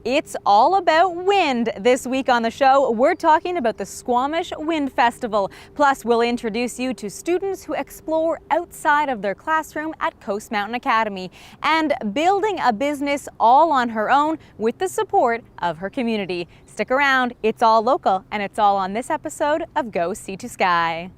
It's all about wind. This week on the show, we're talking about the Squamish Wind Festival. Plus, we'll introduce you to students who explore outside of their classroom at Coast Mountain Academy and building a business all on her own with the support of her community. Stick around, it's all local, and it's all on this episode of Go Sea to Sky.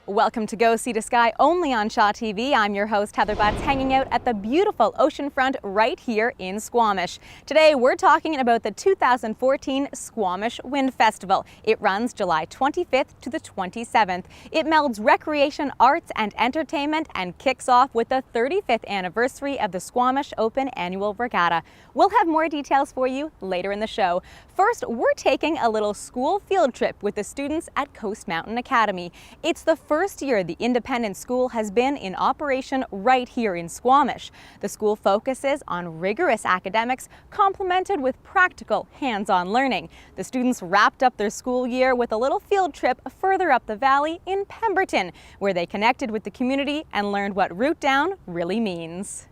Welcome to Go Sea to Sky, only on Shaw TV. I'm your host, Heather Butts, hanging out at the beautiful oceanfront right here in Squamish. Today, we're talking about the 2014 Squamish Wind Festival. It runs July 25th to the 27th. It melds recreation, arts, and entertainment and kicks off with the 35th anniversary of the Squamish Open Annual Regatta. We'll have more details for you later in the show. First, we're taking a little school field trip with the students at Coast Mountain Academy. It's the first year the independent school has been in operation right here in Squamish. The school focuses on rigorous academics complemented with practical, hands-on learning. The students wrapped up their school year with a little field trip further up the valley in Pemberton, where they connected with the community and learned what root down really means.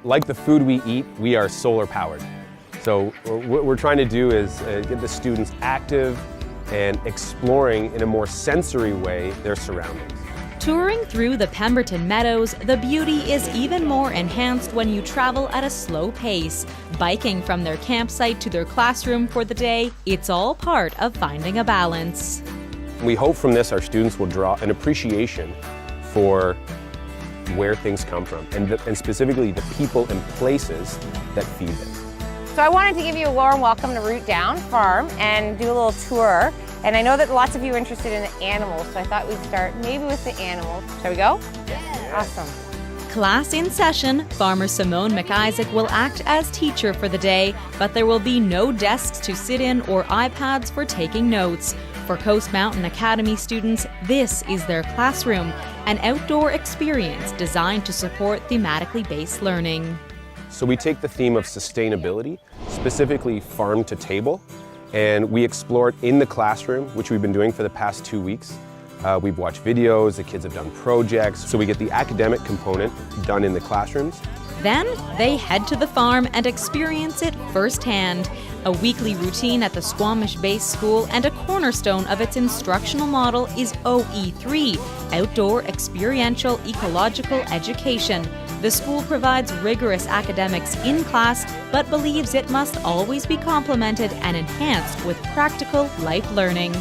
Like the food we eat, we are solar powered. So what we're trying to do is get the students active and exploring in a more sensory way their surroundings. Touring through the Pemberton meadows, the beauty is even more enhanced when you travel at a slow pace. Biking from their campsite to their classroom for the day, it's all part of finding a balance. We hope from this our students will draw an appreciation for where things come from and specifically the people and places that feed them. So I wanted to give you a warm welcome to Root Down Farm and do a little tour. And I know that lots of you are interested in the animals, so I thought we'd start maybe with the animals. Shall we go? Yeah. Awesome. Class in session, Farmer Simone McIsaac will act as teacher for the day, but there will be no desks to sit in or iPads for taking notes. For Coast Mountain Academy students, this is their classroom, an outdoor experience designed to support thematically based learning. So we take the theme of sustainability, specifically farm to table, and we explore it in the classroom, which we've been doing for the past 2 weeks. We've watched videos, the kids have done projects, so we get the academic component done in the classrooms. Then they head to the farm and experience it firsthand. A weekly routine at the Squamish-based school and a cornerstone of its instructional model is OE3, Outdoor Experiential Ecological Education. The school provides rigorous academics in class, but believes it must always be complemented and enhanced with practical life learning.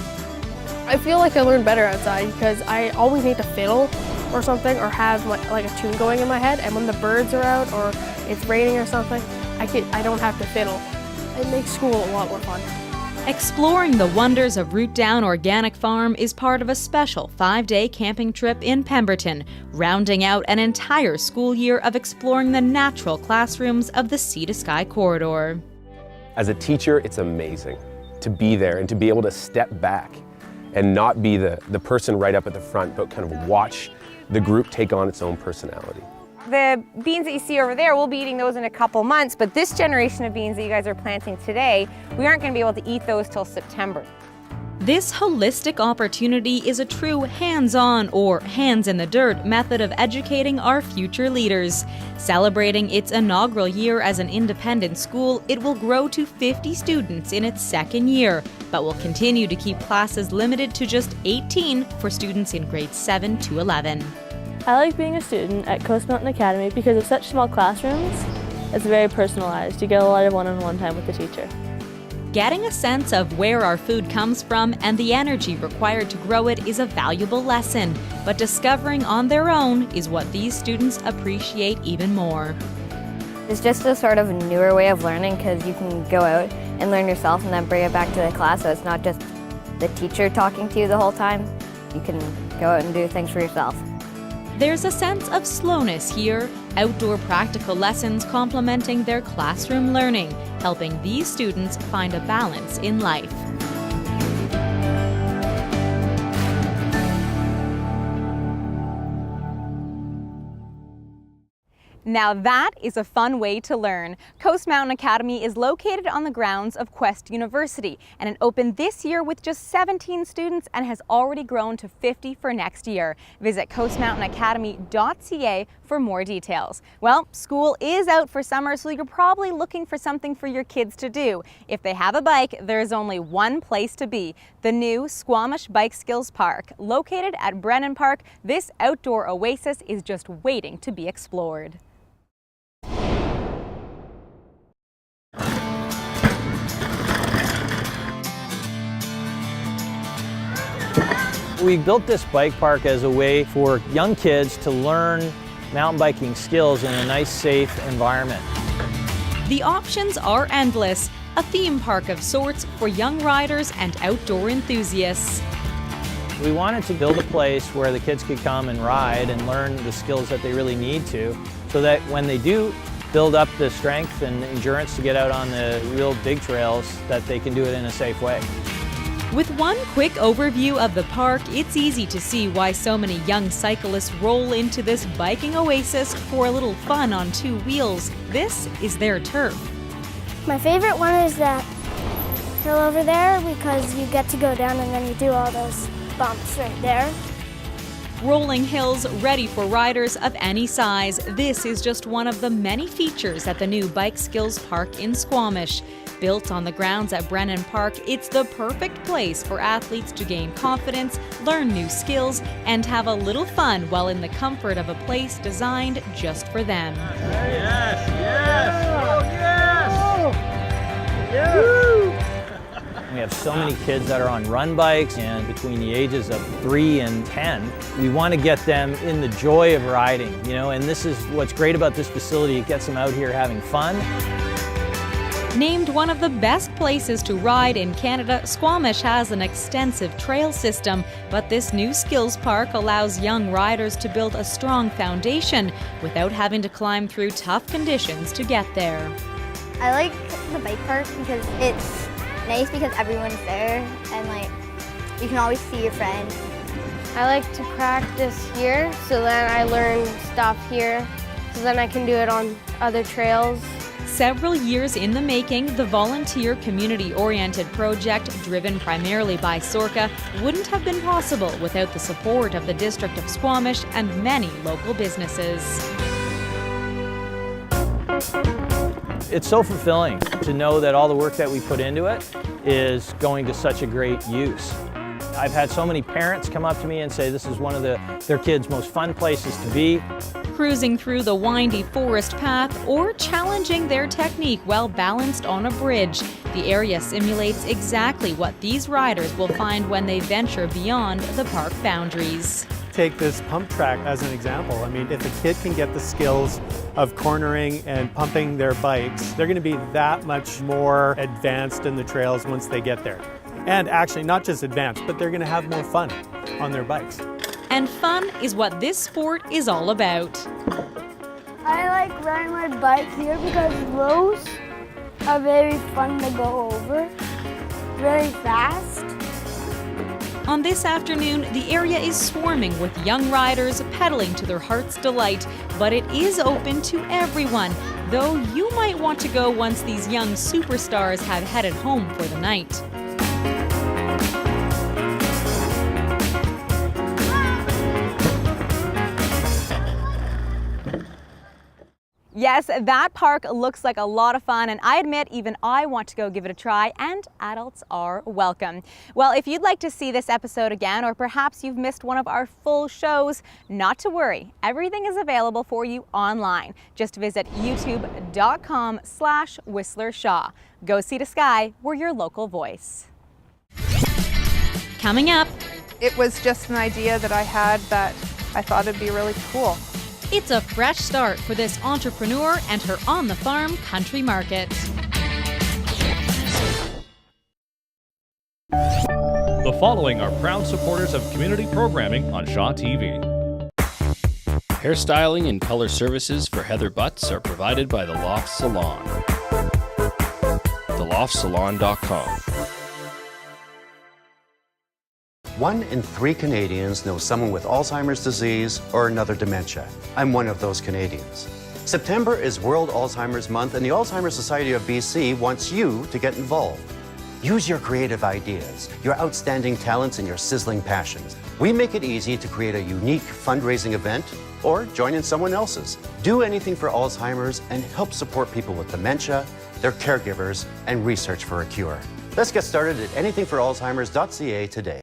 I feel like I learn better outside because I always need to fiddle or something or have like a tune going in my head, and when the birds are out or it's raining or something, I don't have to fiddle. It makes school a lot more fun. Exploring the wonders of Root Down Organic Farm is part of a special 5-day camping trip in Pemberton, rounding out an entire school year of exploring the natural classrooms of the Sea to Sky corridor. As a teacher, it's amazing to be there and to be able to step back and not be the person right up at the front, but kind of watch the group take on its own personality. The beans that you see over there, we'll be eating those in a couple months, but this generation of beans that you guys are planting today, we aren't going to be able to eat those till September. This holistic opportunity is a true hands-on or hands-in-the-dirt method of educating our future leaders. Celebrating its inaugural year as an independent school, it will grow to 50 students in its second year, but will continue to keep classes limited to just 18 for students in grades 7 to 11. I like being a student at Coast Mountain Academy because of such small classrooms. It's very personalized. You get a lot of one-on-one time with the teacher. Getting a sense of where our food comes from and the energy required to grow it is a valuable lesson, but discovering on their own is what these students appreciate even more. It's just a sort of newer way of learning because you can go out and learn yourself and then bring it back to the class, so it's not just the teacher talking to you the whole time. You can go out and do things for yourself. There's a sense of slowness here, outdoor practical lessons complementing their classroom learning, helping these students find a balance in life. Now that is a fun way to learn. Coast Mountain Academy is located on the grounds of Quest University, and it opened this year with just 17 students and has already grown to 50 for next year. Visit coastmountainacademy.ca for more details. Well, school is out for summer, so you're probably looking for something for your kids to do. If they have a bike, there's only one place to be: the new Squamish Bike Skills Park. Located at Brennan Park, this outdoor oasis is just waiting to be explored. We built this bike park as a way for young kids to learn mountain biking skills in a nice, safe environment. The options are endless. A theme park of sorts for young riders and outdoor enthusiasts. We wanted to build a place where the kids could come and ride and learn the skills that they really need to, so that when they do build up the strength and endurance to get out on the real big trails, that they can do it in a safe way. With one quick overview of the park, it's easy to see why so many young cyclists roll into this biking oasis for a little fun on two wheels. This is their turf. My favorite one is that hill over there because you get to go down and then you do all those bumps right there. Rolling hills ready for riders of any size. This is just one of the many features at the new Bike Skills Park in Squamish. Built on the grounds at Brennan Park, it's the perfect place for athletes to gain confidence, learn new skills, and have a little fun while in the comfort of a place designed just for them. Yes, yes, oh, yes! Yes! Woo! We have so many kids that are on run bikes, and between the ages of 3 and 10, we want to get them in the joy of riding, and this is what's great about this facility. It gets them out here having fun. Named one of the best places to ride in Canada, Squamish has an extensive trail system, but this new skills park allows young riders to build a strong foundation without having to climb through tough conditions to get there. I like the bike park because it's nice because everyone's there and you can always see your friends. I like to practice here, so then I learn stuff here, so then I can do it on other trails. Several years in the making, the volunteer community-oriented project, driven primarily by Sorka, wouldn't have been possible without the support of the District of Squamish and many local businesses. It's so fulfilling to know that all the work that we put into it is going to such a great use. I've had so many parents come up to me and say this is one of their kids' most fun places to be. Cruising through the windy forest path or challenging their technique while balanced on a bridge, the area simulates exactly what these riders will find when they venture beyond the park boundaries. Take this pump track as an example. I mean, if a kid can get the skills of cornering and pumping their bikes, they're going to be that much more advanced in the trails once they get there. And actually not just advanced, but they're going to have more fun on their bikes. And fun is what this sport is all about. I like riding my bike here because roads are very fun to go over, really fast. On this afternoon, the area is swarming with young riders pedaling to their heart's delight, but it is open to everyone, though you might want to go once these young superstars have headed home for the night. Yes, that park looks like a lot of fun, and I admit even I want to go give it a try, and adults are welcome. Well, if you'd like to see this episode again, or perhaps you've missed one of our full shows, not to worry, everything is available for you online. Just visit youtube.com/WhistlerShaw. Go see the sky, we're your local voice. Coming up, it was just an idea that I had that I thought it'd be really cool. It's a fresh start for this entrepreneur and her on-the-farm country market. The following are proud supporters of community programming on Shaw TV. Hairstyling and color services for Heather Butts are provided by The Loft Salon. TheLoftSalon.com. 1 in 3 Canadians know someone with Alzheimer's disease or another dementia. I'm one of those Canadians. September is World Alzheimer's Month, and the Alzheimer's Society of BC wants you to get involved. Use your creative ideas, your outstanding talents, and your sizzling passions. We make it easy to create a unique fundraising event or join in someone else's. Do anything for Alzheimer's and help support people with dementia, their caregivers, and research for a cure. Let's get started at anythingforalzheimers.ca today.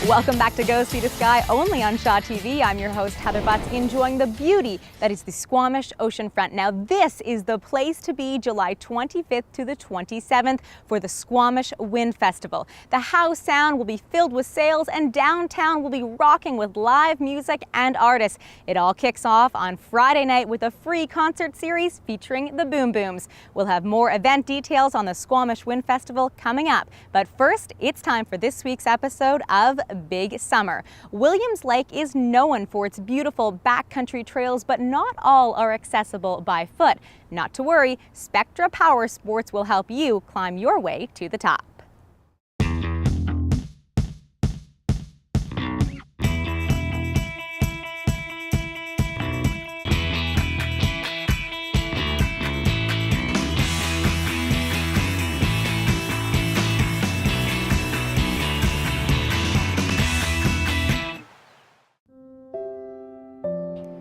Welcome back to Go See the Sky, only on Shaw TV. I'm your host, Heather Butts, enjoying the beauty that is the Squamish oceanfront. Now, this is the place to be July 25th to the 27th for the Squamish Wind Festival. The house sound will be filled with sails and downtown will be rocking with live music and artists. It all kicks off on Friday night with a free concert series featuring the Boom Booms. We'll have more event details on the Squamish Wind Festival coming up. But first, it's time for this week's episode of Big Summer. Williams Lake is known for its beautiful backcountry trails, but not all are accessible by foot. Not to worry, Spectra Power Sports will help you climb your way to the top.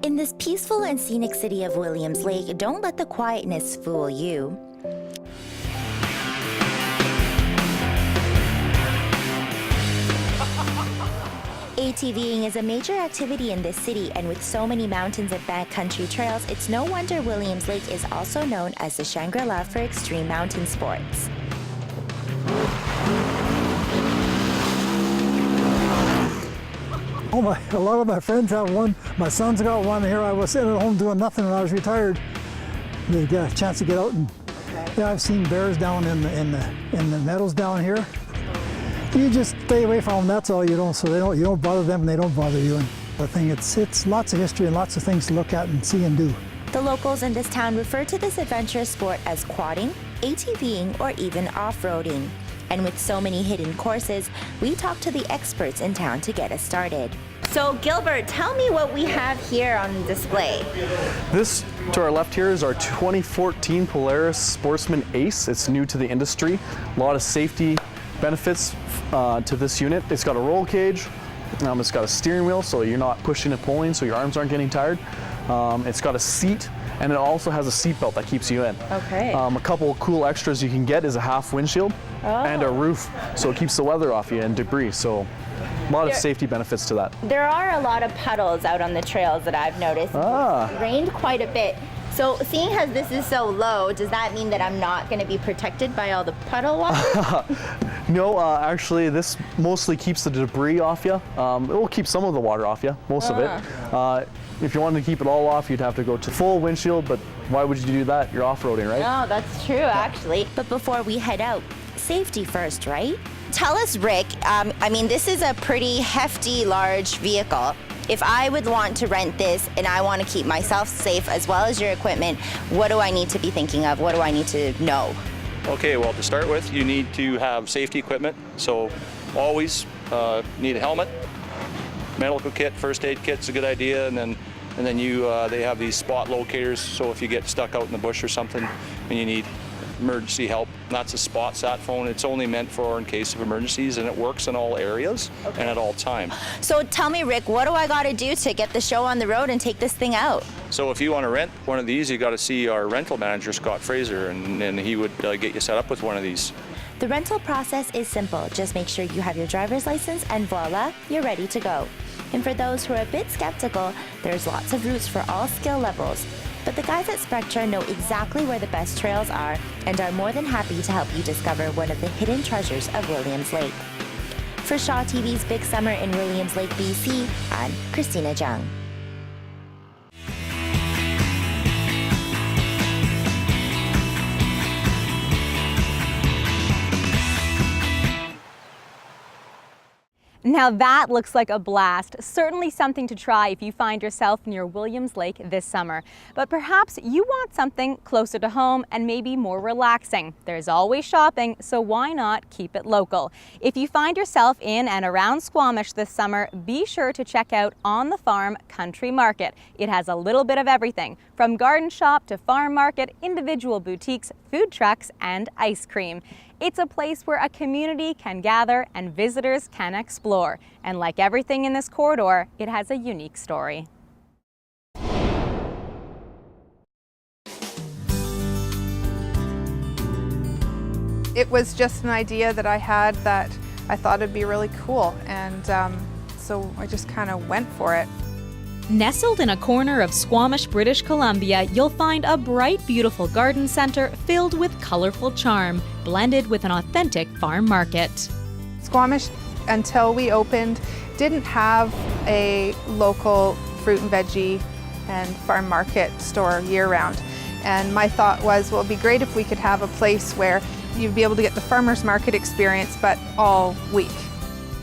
In this peaceful and scenic city of Williams Lake, don't let the quietness fool you. ATVing is a major activity in this city, and with so many mountains and backcountry trails, it's no wonder Williams Lake is also known as the Shangri-La for extreme mountain sports. A lot of my friends have one. My son's got one. Here I was sitting at home doing nothing when I was retired. They get a chance to get out and yeah, I've seen bears down in the meadows down here. You just stay away from them. That's all. You don't bother them and they don't bother you. And the thing, it's lots of history and lots of things to look at and see and do. The locals in this town refer to this adventurous sport as quadding, ATVing, or even off-roading. And with so many hidden courses, we talked to the experts in town to get us started. So Gilbert, tell me what we have here on display. This to our left here is our 2014 Polaris Sportsman Ace. It's new to the industry. A lot of safety benefits to this unit. It's got a roll cage. It's got a steering wheel, so you're not pushing and pulling, so your arms aren't getting tired. It's got a seat, and it also has a seat belt that keeps you in. Okay. A couple of cool extras you can get is a half windshield and a roof, so it keeps the weather off you and debris. So a lot of safety benefits to that. There are a lot of puddles out on the trails that I've noticed. It's rained quite a bit. So seeing as this is so low, does that mean that I'm not going to be protected by all the puddle water? No, actually this mostly keeps the debris off you. It will keep some of the water off you, most of it. If you wanted to keep it all off, you'd have to go to full windshield, but why would you do that? You're off-roading, right? No, that's true, actually. But before we head out, safety first, right? Tell us, Rick, I mean, this is a pretty hefty, large vehicle. If I would want to rent this and I want to keep myself safe as well as your equipment, what do I need to be thinking of? What do I need to know? Okay, well, to start with, you need to have safety equipment. So always need a helmet, medical kit, first aid kit's a good idea, and then they have these spot locators, so if you get stuck out in the bush or something and you need emergency help, that's a spot sat phone. It's only meant for in case of emergencies, and it works in all areas and at all times. So tell me, Rick, what do I got to do to get the show on the road and take this thing out? So if you want to rent one of these, you got to see our rental manager, Scott Fraser, and he would get you set up with one of these. The rental process is simple. Just make sure you have your driver's license and voila, you're ready to go. And for those who are a bit skeptical, there's lots of routes for all skill levels. But the guys at Spectra know exactly where the best trails are and are more than happy to help you discover one of the hidden treasures of Williams Lake. For Shaw TV's Big Summer in Williams Lake, BC, I'm Christina Jung. Now that looks like a blast. Certainly something to try if you find yourself near Williams Lake this summer. But perhaps you want something closer to home and maybe more relaxing. There's always shopping, so why not keep it local? If you find yourself in and around Squamish this summer, be sure to check out On the Farm Country Market. It has a little bit of everything, from garden shop to farm market, individual boutiques, food trucks, and ice cream. It's a place where a community can gather and visitors can explore. And like everything in this corridor, it has a unique story. It was just an idea that I had that I thought it'd be really cool, and so I just kind of went for it. Nestled in a corner of Squamish, British Columbia, you'll find a bright, beautiful garden center filled with colorful charm, blended with an authentic farm market. Squamish, until we opened, didn't have a local fruit and veggie and farm market store year-round. And my thought was, well, it'd be great if we could have a place where you'd be able to get the farmer's market experience, but all week.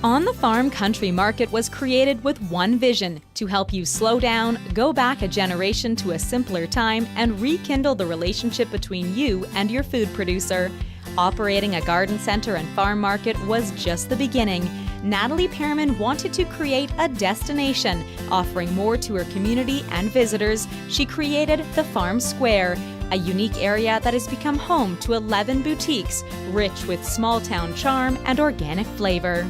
On the Farm Country Market was created with one vision: to help you slow down, go back a generation to a simpler time, and rekindle the relationship between you and your food producer. Operating a garden center and farm market was just the beginning. Natalie Pearman wanted to create a destination, offering more to her community and visitors. She created the Farm Square, a unique area that has become home to 11 boutiques, rich with small-town charm and organic flavor.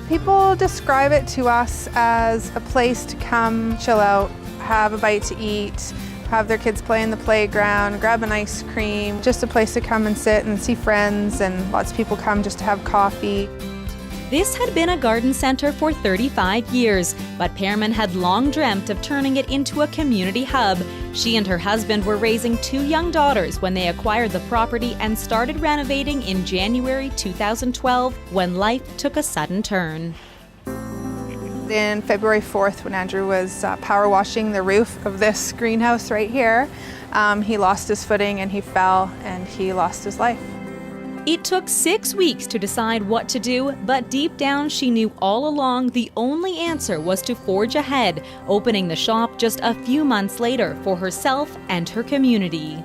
People describe it to us as a place to come, chill out, have a bite to eat, have their kids play in the playground, grab an ice cream, just a place to come and sit and see friends, and lots of people come just to have coffee. This had been a garden center for 35 years, but Pearman had long dreamt of turning it into a community hub. She and her husband were raising 2 young daughters when they acquired the property and started renovating in January 2012, when life took a sudden turn. In February 4th, when Andrew was power washing the roof of this greenhouse right here, he lost his footing and he fell and he lost his life. It took 6 weeks to decide what to do, but deep down she knew all along the only answer was to forge ahead, opening the shop just a few months later for herself and her community.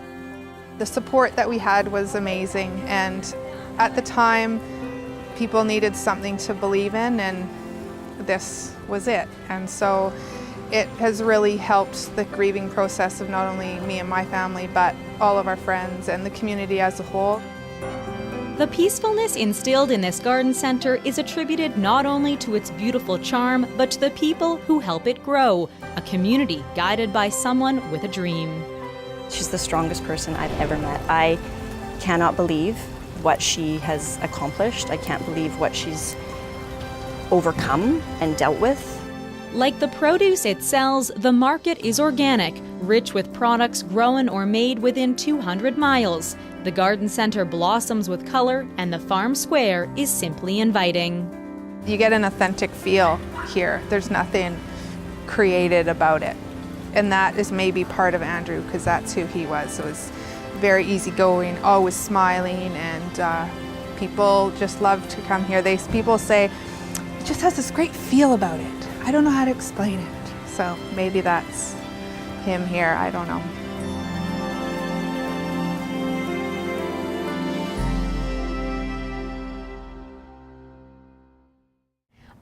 The support that we had was amazing, and at the time people needed something to believe in, and this was it. And so it has really helped the grieving process of not only me and my family, but all of our friends and the community as a whole. The peacefulness instilled in this garden center is attributed not only to its beautiful charm, but to the people who help it grow, a community guided by someone with a dream. She's the strongest person I've ever met. I cannot believe what she has accomplished. I can't believe what she's overcome and dealt with. Like the produce it sells, the market is organic, rich with products grown or made within 200 miles. The garden center blossoms with color, and the farm square is simply inviting. You get an authentic feel here. There's nothing created about it. And that is maybe part of Andrew, because that's who he was. It was very easygoing, always smiling, and people just love to come here. People say, it just has this great feel about it. I don't know how to explain it. So maybe that's him here, I don't know.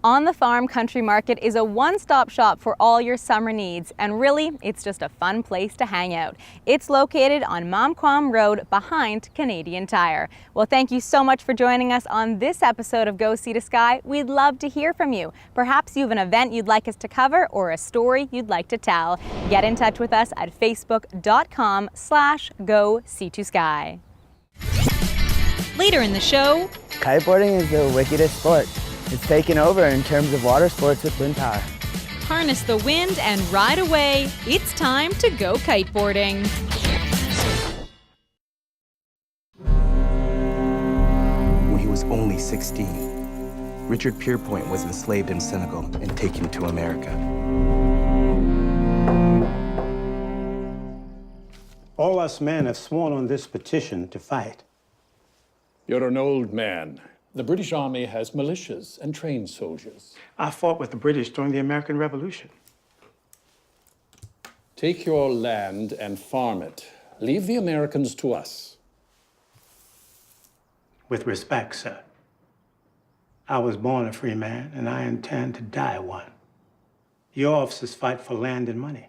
On the Farm Country Market is a one-stop shop for all your summer needs, and really, it's just a fun place to hang out. It's located on Mamquam Road behind Canadian Tire. Well, thank you so much for joining us on this episode of Go Sea to Sky. We'd love to hear from you. Perhaps you have an event you'd like us to cover or a story you'd like to tell. Get in touch with us at facebook.com/Go Sea to Sky. Later in the show, kiteboarding is the wickedest sport. It's taken over in terms of water sports with wind power. Harness the wind and ride away. It's time to go kiteboarding. When he was only 16, Richard Pierpoint was enslaved in Senegal and taken to America. All us men have sworn on this petition to fight. You're an old man. The British Army has militias and trained soldiers. I fought with the British during the American Revolution. Take your land and farm it. Leave the Americans to us. With respect, sir. I was born a free man, and I intend to die one. Your officers fight for land and money.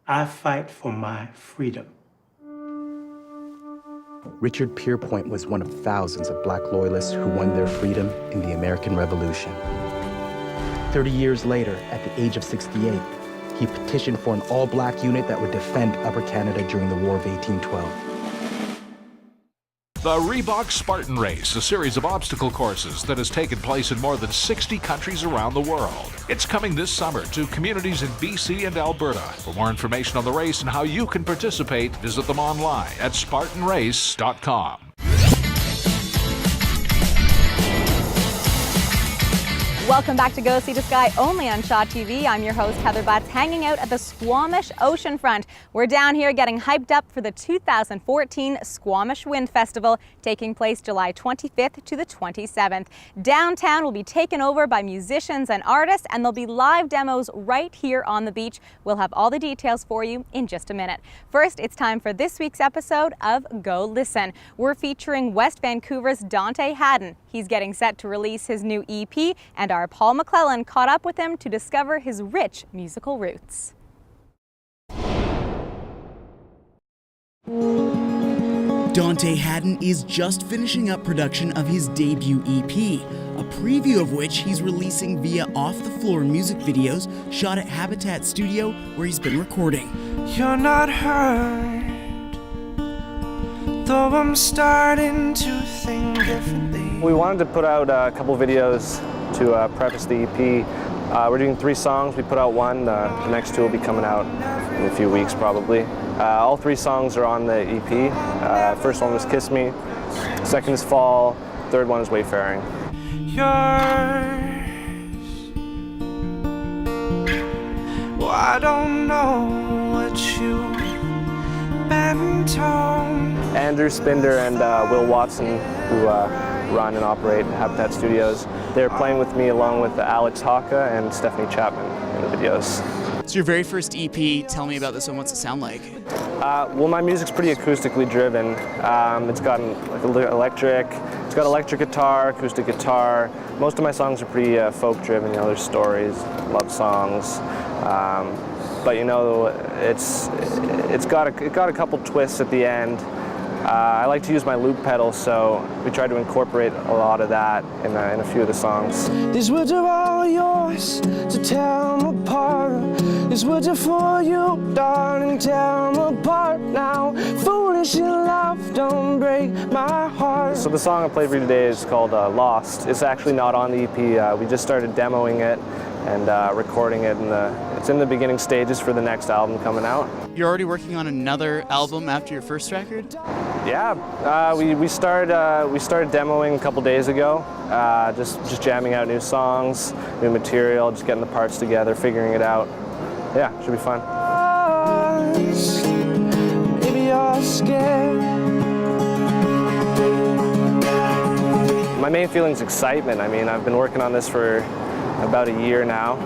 I fight for my freedom. Richard Pierpoint was one of thousands of black loyalists who won their freedom in the American Revolution. 30 years later, at the age of 68, he petitioned for an all-black unit that would defend Upper Canada during the War of 1812. The Reebok Spartan Race, a series of obstacle courses that has taken place in more than 60 countries around the world. It's coming this summer to communities in BC and Alberta. For more information on the race and how you can participate, visit them online at SpartanRace.com. Welcome back to Go See the Sky, only on Shaw TV. I'm your host, Heather Butts, hanging out at the Squamish oceanfront. We're down here getting hyped up for the 2014 Squamish Wind Festival, taking place July 25th to the 27th. Downtown will be taken over by musicians and artists, and there'll be live demos right here on the beach. We'll have all the details for you in just a minute. First, it's time for this week's episode of Go Listen. We're featuring West Vancouver's Dante Haddon. He's getting set to release his new EP, and our Paul McClellan caught up with him to discover his rich musical roots. Dante Haddon is just finishing up production of his debut EP, a preview of which he's releasing via off-the-floor music videos shot at Habitat Studio, where he's been recording. You're not hurt, though I'm starting to think differently. We wanted to put out a couple videos to preface the EP. We're doing 3 songs. We put out one. The next 2 will be coming out in a few weeks, probably. All 3 songs are on the EP. First one was Kiss Me. Second is Fall. Third one is Wayfaring. Yours. Well, I don't know what you've been told. Andrew Spinder and Will Watson, who run and operate Habitat Studios, they're playing with me along with Alex Haka and Stephanie Chapman in the videos. It's your very first EP. Tell me about this one. What's it sound like? Well, my music's pretty acoustically driven. It's got it's got electric guitar, acoustic guitar. Most of my songs are pretty folk driven. You know, there's stories, love songs. But you know, it's got a couple twists at the end. I like to use my loop pedal, so we tried to incorporate a lot of that in a few of the songs. These words are all yours to tear them apart. These words are for you, darling, tear them apart now. Foolish in love, don't break my heart. So the song I played for you today is called Lost. It's actually not on the EP. We just started demoing it and recording it, it's in the beginning stages for the next album coming out. You're already working on another album after your first record? Yeah, we started demoing a couple days ago, just jamming out new songs, new material, just getting the parts together, figuring it out. Yeah, should be fun. Maybe you're scared. My main feeling is excitement. I mean, I've been working on this for about a year now.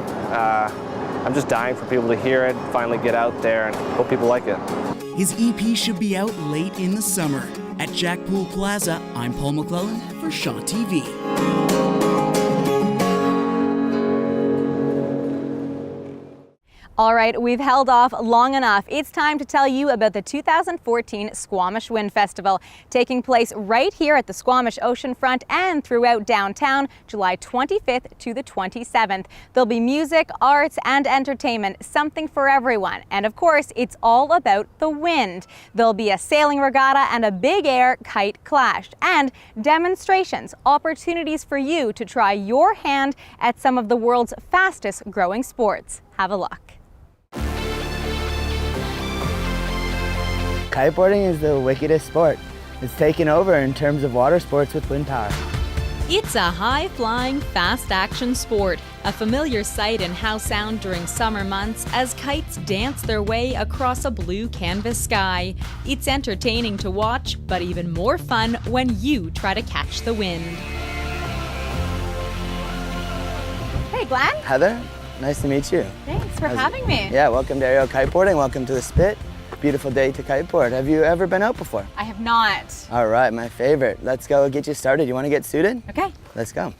I'm just dying for people to hear it, finally get out there, and hope people like it. His EP should be out late in the summer. At Jackpool Plaza, I'm Paul McClellan for Shaw TV. All right, we've held off long enough. It's time to tell you about the 2014 Squamish Wind Festival, taking place right here at the Squamish oceanfront and throughout downtown, July 25th to the 27th. There'll be music, arts, and entertainment, something for everyone. And of course, it's all about the wind. There'll be a sailing regatta and a big air kite clash, and demonstrations, opportunities for you to try your hand at some of the world's fastest growing sports. Have a look. Kiteboarding is the wickedest sport. It's taken over in terms of water sports with wind power. It's a high-flying, fast-action sport, a familiar sight in Howe Sound during summer months as kites dance their way across a blue canvas sky. It's entertaining to watch, but even more fun when you try to catch the wind. Hey, Glenn. Heather, nice to meet you. Thanks for having me. Yeah, welcome to aerial kiteboarding. Welcome to the Spit. Beautiful day to kiteboard. Have you ever been out before? I have not. All right, my favorite. Let's go get you started. You want to get suited? Okay. Let's go.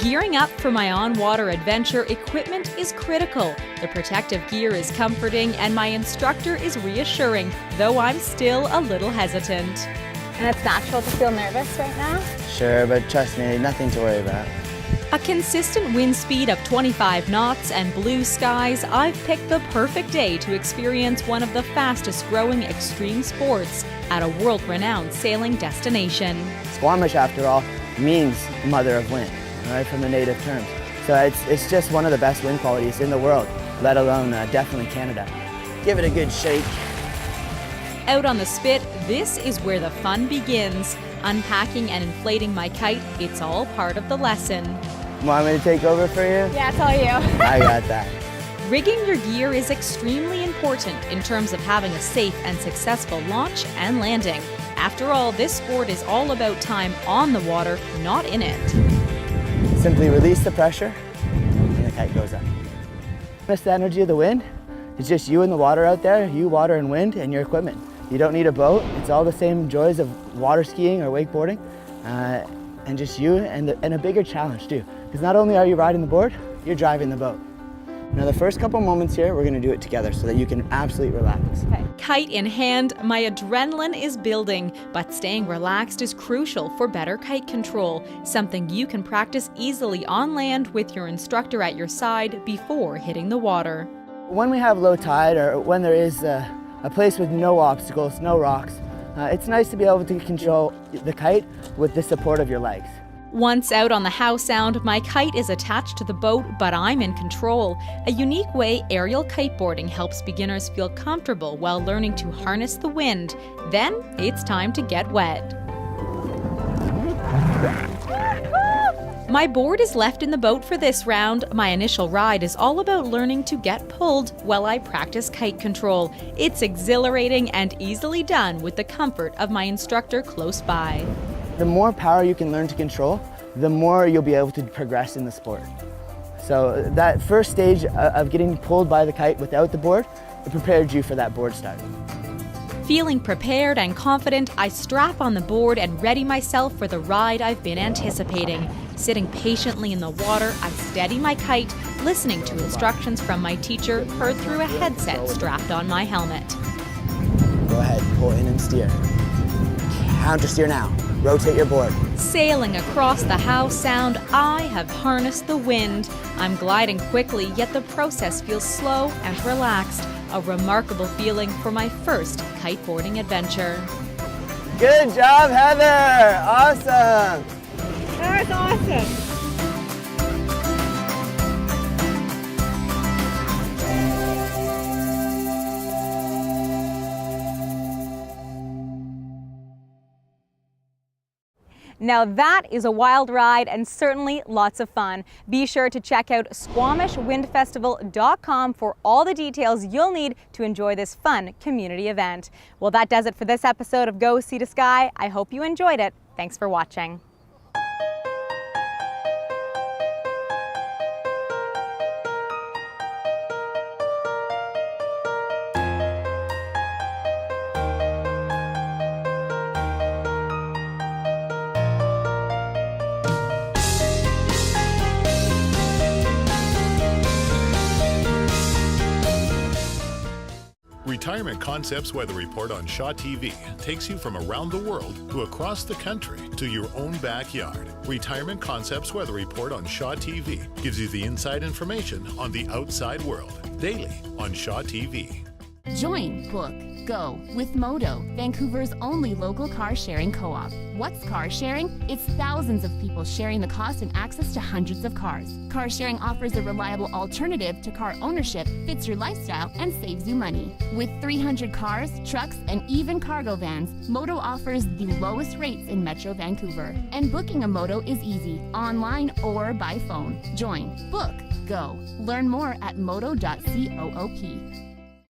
Gearing up for my on-water adventure, equipment is critical. The protective gear is comforting and my instructor is reassuring, though I'm still a little hesitant. And it's natural to feel nervous right now? Sure, but trust me, nothing to worry about. A consistent wind speed of 25 knots and blue skies, I've picked the perfect day to experience one of the fastest growing extreme sports at a world-renowned sailing destination. Squamish, after all, means mother of wind, right, from the native terms. So it's just one of the best wind qualities in the world, let alone definitely Canada. Give it a good shake. Out on the Spit, this is where the fun begins. Unpacking and inflating my kite, it's all part of the lesson. Want me to take over for you? Yeah, it's all you. I got that. Rigging your gear is extremely important in terms of having a safe and successful launch and landing. After all, this sport is all about time on the water, not in it. Simply release the pressure and the kite goes up. Miss the energy of the wind. It's just you and the water out there, you, water, and wind, and your equipment. You don't need a boat. It's all the same joys of water skiing or wakeboarding, and just you and a bigger challenge too. Because not only are you riding the board, you're driving the boat. Now the first couple moments here, we're gonna do it together so that you can absolutely relax. Okay. Kite in hand, my adrenaline is building, but staying relaxed is crucial for better kite control, something you can practice easily on land with your instructor at your side before hitting the water. When we have low tide or when there is a place with no obstacles, no rocks, it's nice to be able to control the kite with the support of your legs. Once out on the Howe Sound, my kite is attached to the boat, but I'm in control. A unique way aerial kiteboarding helps beginners feel comfortable while learning to harness the wind. Then it's time to get wet. My board is left in the boat for this round. My initial ride is all about learning to get pulled while I practice kite control. It's exhilarating and easily done with the comfort of my instructor close by. The more power you can learn to control, the more you'll be able to progress in the sport. So that first stage of getting pulled by the kite without the board, it prepared you for that board start. Feeling prepared and confident, I strap on the board and ready myself for the ride I've been anticipating. Sitting patiently in the water, I steady my kite, listening to instructions from my teacher heard through a headset strapped on my helmet. Go ahead, pull in and steer. Counter steer now. Rotate your board. Sailing across the Howe Sound, I have harnessed the wind. I'm gliding quickly, yet the process feels slow and relaxed. A remarkable feeling for my first kiteboarding adventure. Good job, Heather! Awesome! That was awesome! Now that is a wild ride and certainly lots of fun. Be sure to check out SquamishWindFestival.com for all the details you'll need to enjoy this fun community event. Well, that does it for this episode of Go Sea to Sky. I hope you enjoyed it. Thanks for watching. Retirement Concepts Weather Report on Shaw TV takes you from around the world to across the country to your own backyard. Retirement Concepts Weather Report on Shaw TV gives you the inside information on the outside world daily on Shaw TV. Join, book, Go with Moto, Vancouver's only local car sharing co-op. What's car sharing? It's thousands of people sharing the cost and access to hundreds of cars. Car sharing offers a reliable alternative to car ownership, fits your lifestyle, and saves you money. With 300 cars, trucks, and even cargo vans, Moto offers the lowest rates in Metro Vancouver. And booking a Moto is easy, online or by phone. Join, book, go. Learn more at moto.coop.